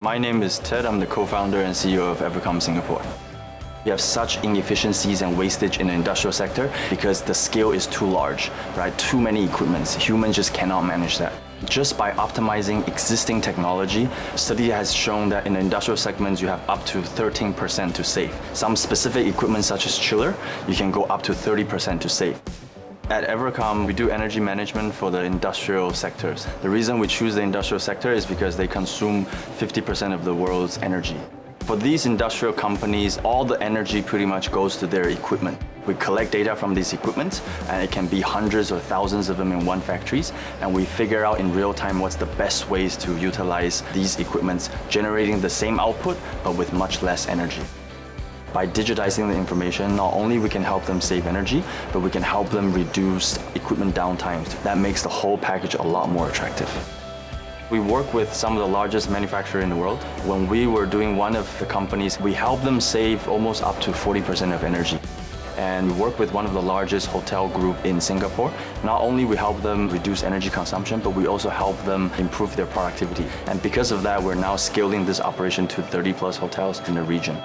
My name is Ted. I'm the co-founder and CEO of Evercomm Singapore. We have such inefficiencies and wastage in the industrial sector because the scale is too large, right? Too many equipments. Humans just cannot manage that. Just by optimizing existing technology, study has shown that in the industrial segments, you have up to 13% to save. Some specific equipment such as chiller, you can go up to 30% to save. At Evercomm, we do energy management for the industrial sectors. The reason we choose the industrial sector is because they consume 50% of the world's energy. For these industrial companies, all the energy pretty much goes to their equipment. We collect data from these equipment, and it can be hundreds or thousands of them in one factories, and we figure out in real time what's the best ways to utilize these equipments, generating the same output, but with much less energy. By digitizing the information, not only we can help them save energy, but we can help them reduce equipment downtime. That makes the whole package a lot more attractive. We work with some of the largest manufacturers in the world. When we were doing one of the companies, we helped them save almost up to 40% of energy. And we work with one of the largest hotel group in Singapore. Not only we help them reduce energy consumption, but we also help them improve their productivity. And because of that, we're now scaling this operation to 30+ hotels in the region.